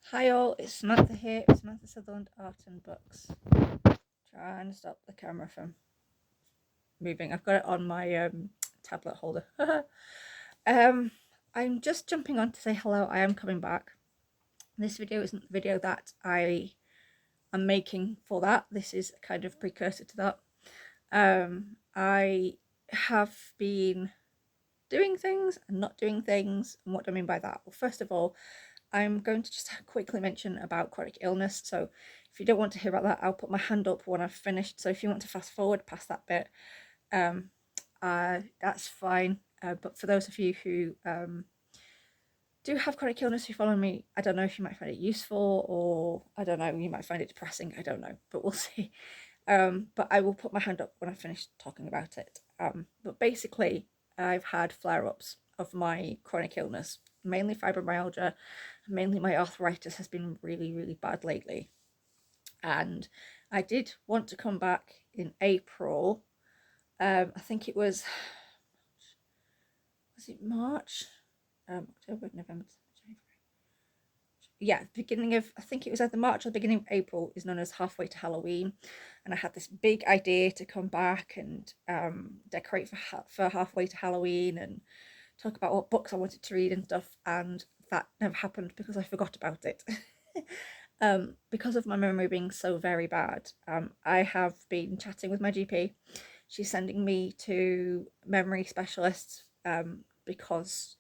Hi all, it's Samantha here, it's Samantha Sutherland Art and Books. Trying to stop the camera from moving. I've got it on my tablet holder. um, I'm just jumping on to say hello. I am coming back. This video isn't the video that I am making for that. This is a kind of precursor to that. I have been doing things and not doing things. And what do I mean by that? Well, first of all, I'm going to just quickly mention about chronic illness. So if you don't want to hear about that, I'll put my hand up when I've finished. So if you want to fast forward past that bit, that's fine. But for those of you who do have chronic illness who follow me, I don't know if you might find it useful, or I don't know, you might find it depressing. I don't know, but we'll see. But I will put my hand up when I finish talking about it. But basically, I've had flare-ups of my chronic illness, mainly fibromyalgia. Mainly my arthritis has been really, really bad lately. And I did want to come back in April. I think it was it March? October, November, January. Yeah, beginning of, I think it was either March or the beginning of April is known as halfway to Halloween. And I had this big idea to come back and decorate for halfway to Halloween and talk about what books I wanted to read and stuff. And that never happened because I forgot about it. Because of my memory being so very bad, I have been chatting with my GP. She's sending me to memory specialists because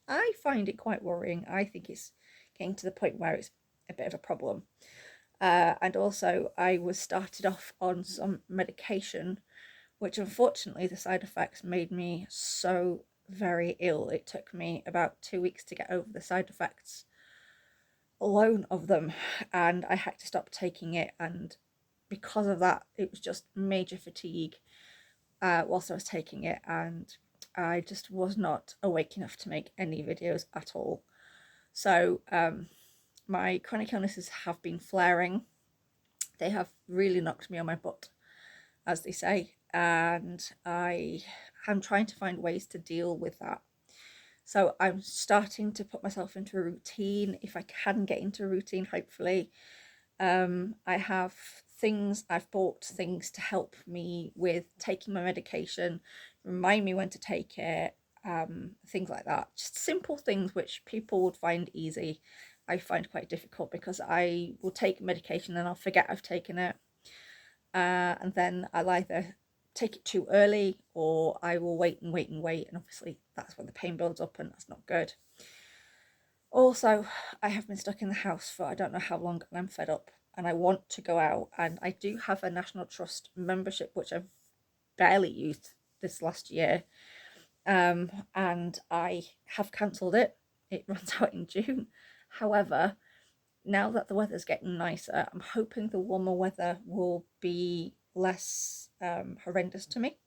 I find it quite worrying. I think it's getting to the point where it's a bit of a problem. And also, I was started off on some medication, which unfortunately the side effects made me so very ill. It took me about 2 weeks to get over the side effects alone of them, and I had to stop taking it. And because of that, it was just major fatigue whilst I was taking it, and I just was not awake enough to make any videos at all. So my chronic illnesses have been flaring. They have really knocked me on my butt, as they say, and I am trying to find ways to deal with that. So I'm starting to put myself into a routine. If I can get into a routine, hopefully. I have I've bought things to help me with taking my medication, remind me when to take it, things like that. Just simple things which people would find easy. I find quite difficult because I will take medication and I'll forget I've taken it. And then I'll either take it too early or I will wait and wait and wait. And obviously that's when the pain builds up and that's not good. Also, I have been stuck in the house for I don't know how long and I'm fed up and I want to go out. And I do have a National Trust membership, which I've barely used this last year. And I have cancelled it. It runs out in June. However, now that the weather's getting nicer, I'm hoping the warmer weather will be less horrendous to me.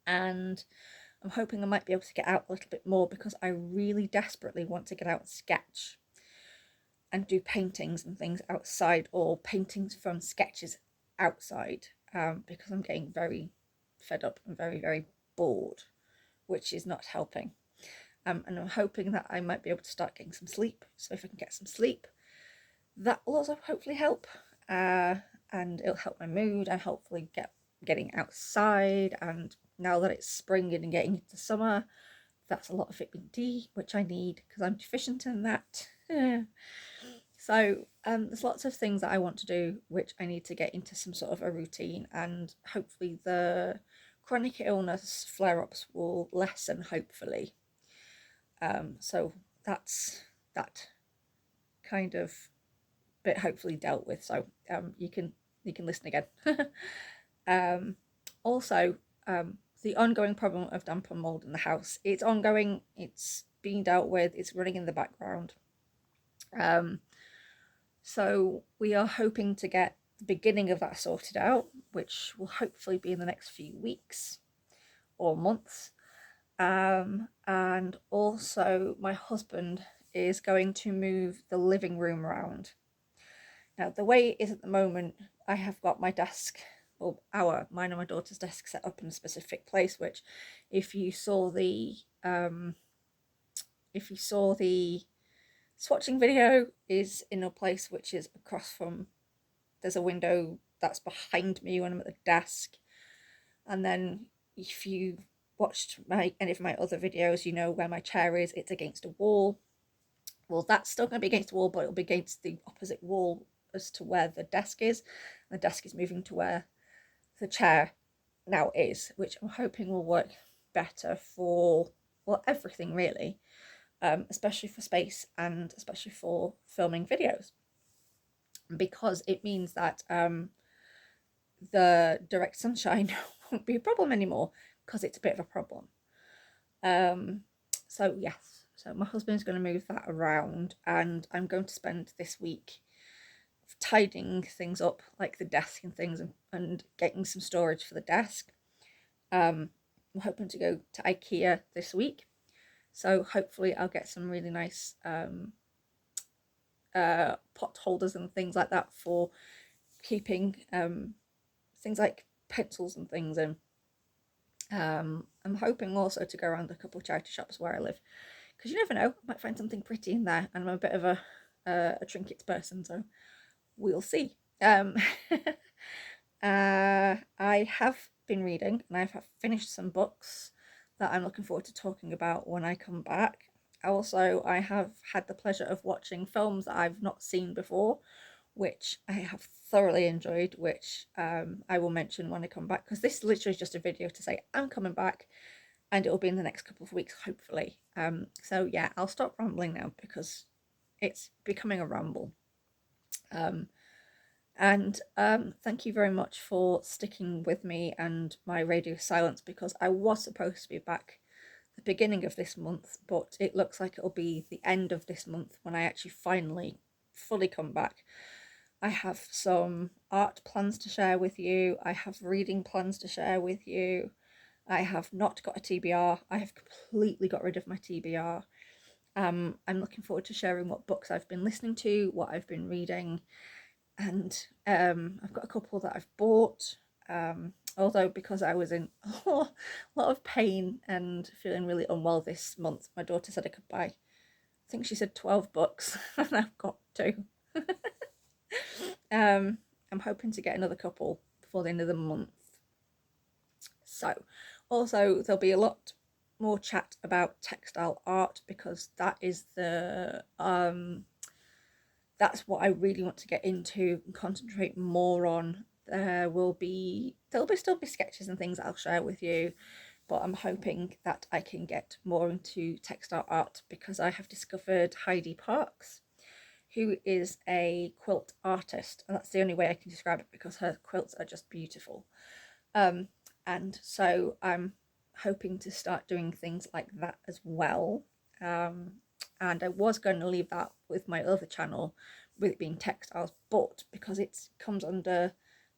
And I'm hoping I might be able to get out a little bit more because I really desperately want to get out and sketch and do paintings and things outside, or paintings from sketches outside, because I'm getting very fed up and very, very bored, which is not helping. And I'm hoping that I might be able to start getting some sleep. So if I can get some sleep, that will also hopefully help. And it'll help my mood and hopefully getting outside. And now that it's spring and getting into summer, that's a lot of vitamin D, which I need because I'm deficient in that. So there's lots of things that I want to do, which I need to get into some sort of a routine, and hopefully the chronic illness flare-ups will lessen, hopefully. So that's that kind of bit hopefully dealt with. So you can listen again. Also, the ongoing problem of damp and mold in the house. It's ongoing. It's being dealt with. It's running in the background. So we are hoping to get the beginning of that sorted out, which will hopefully be in the next few weeks or months. And also my husband is going to move the living room around. Now, the way it is at the moment, I have got my desk, or mine and my daughter's desk, set up in a specific place, which if you saw the swatching video is in a place which is across from, there's a window that's behind me when I'm at the desk. And then if you watched any of my other videos, you know where my chair is, it's against a wall. Well, that's still going to be against the wall, but it'll be against the opposite wall as to where the desk is. The desk is moving to where the chair now is, which I'm hoping will work better for, well, everything really, especially for space and especially for filming videos, because it means that the direct sunshine won't be a problem anymore, because it's a bit of a problem. So yes, so my husband's going to move that around, and I'm going to spend this week tidying things up, like the desk and things, and getting some storage for the desk. I'm hoping to go to IKEA this week, so hopefully I'll get some really nice pot holders and things like that for keeping things like pencils and things in. I'm hoping also to go around a couple of charity shops where I live, because you never know, I might find something pretty in there, and I'm a bit of a trinkets person, so we'll see. I have been reading, and I've finished some books that I'm looking forward to talking about when I come back. Also, I have had the pleasure of watching films that I've not seen before, which I have thoroughly enjoyed, which I will mention when I come back, because this is literally just a video to say I'm coming back, and it'll be in the next couple of weeks, hopefully. So yeah, I'll stop rambling now because it's becoming a ramble. And thank you very much for sticking with me and my radio silence, because I was supposed to be back the beginning of this month, but it looks like it'll be the end of this month when I actually finally fully come back. I have some art plans to share with you. I have reading plans to share with you. I have not got a TBR. I have completely got rid of my TBR. I'm looking forward to sharing what books I've been listening to, what I've been reading, and I've got a couple that I've bought. Although, because I was in a lot of pain and feeling really unwell this month, my daughter said I could buy, I think she said 12 books, and I've got 2. I'm hoping to get another couple before the end of the month. So, also there'll be a lot more chat about textile art, because that is the that's what I really want to get into and concentrate more on. There'll still be sketches and things that I'll share with you, but I'm hoping that I can get more into textile art, because I have discovered Heidi Parks, who is a quilt artist, and that's the only way I can describe it, because her quilts are just beautiful. And so I'm hoping to start doing things like that as well. And I was going to leave that with my other channel, with it being textiles, but because it comes under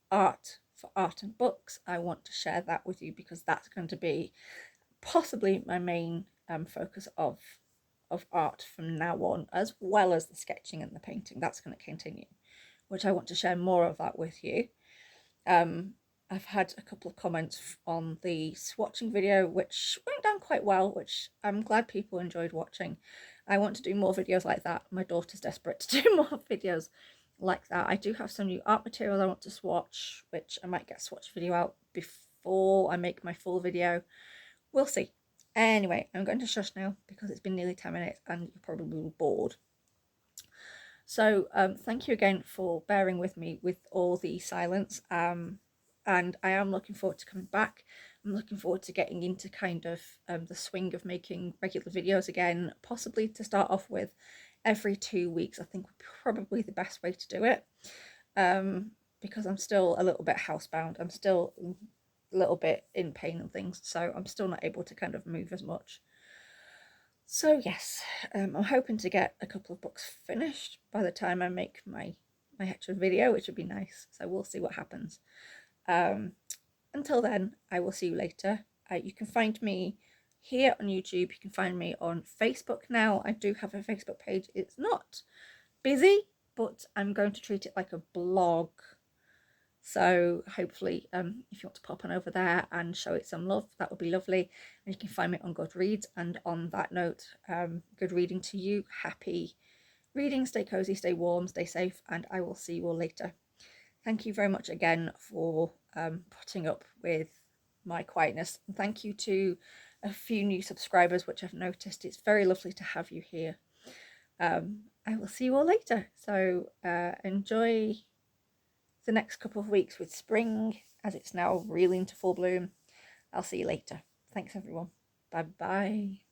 art for art and books, I want to share that with you, because that's going to be possibly my main focus of art from now on, as well as the sketching and the painting. That's going to continue, which I want to share more of that with you. I've had a couple of comments on the swatching video, which went down quite well, which I'm glad people enjoyed watching. I want to do more videos like that. My daughter's desperate to do more videos like that. I do have some new art materials I want to swatch, which I might get a swatch video out before I make my full video. We'll see. Anyway, I'm going to shush now, because it's been nearly 10 minutes and you're probably bored. So thank you again for bearing with me with all the silence. And I am looking forward to coming back. I'm looking forward to getting into kind of the swing of making regular videos again, possibly to start off with every 2 weeks. I think would be probably the best way to do it, because I'm still a little bit housebound. I'm still a little bit in pain and things, so I'm still not able to kind of move as much. So yes, I'm hoping to get a couple of books finished by the time I make my actual video, which would be nice. So we'll see what happens. Until then, I will see you later. You can find me here on YouTube. You can find me on Facebook now. I do have a Facebook page. It's not busy, but I'm going to treat it like a blog. So hopefully, if you want to pop on over there and show it some love, that would be lovely. And you can find me on Goodreads. And on that note, good reading to you. Happy reading, stay cozy, stay warm, stay safe, and I will see you all later. Thank you very much again for putting up with my quietness. And thank you to a few new subscribers, which I've noticed. It's very lovely to have you here. I will see you all later. So enjoy the next couple of weeks with spring, as it's now really into full bloom. I'll see you later. Thanks, everyone. Bye bye.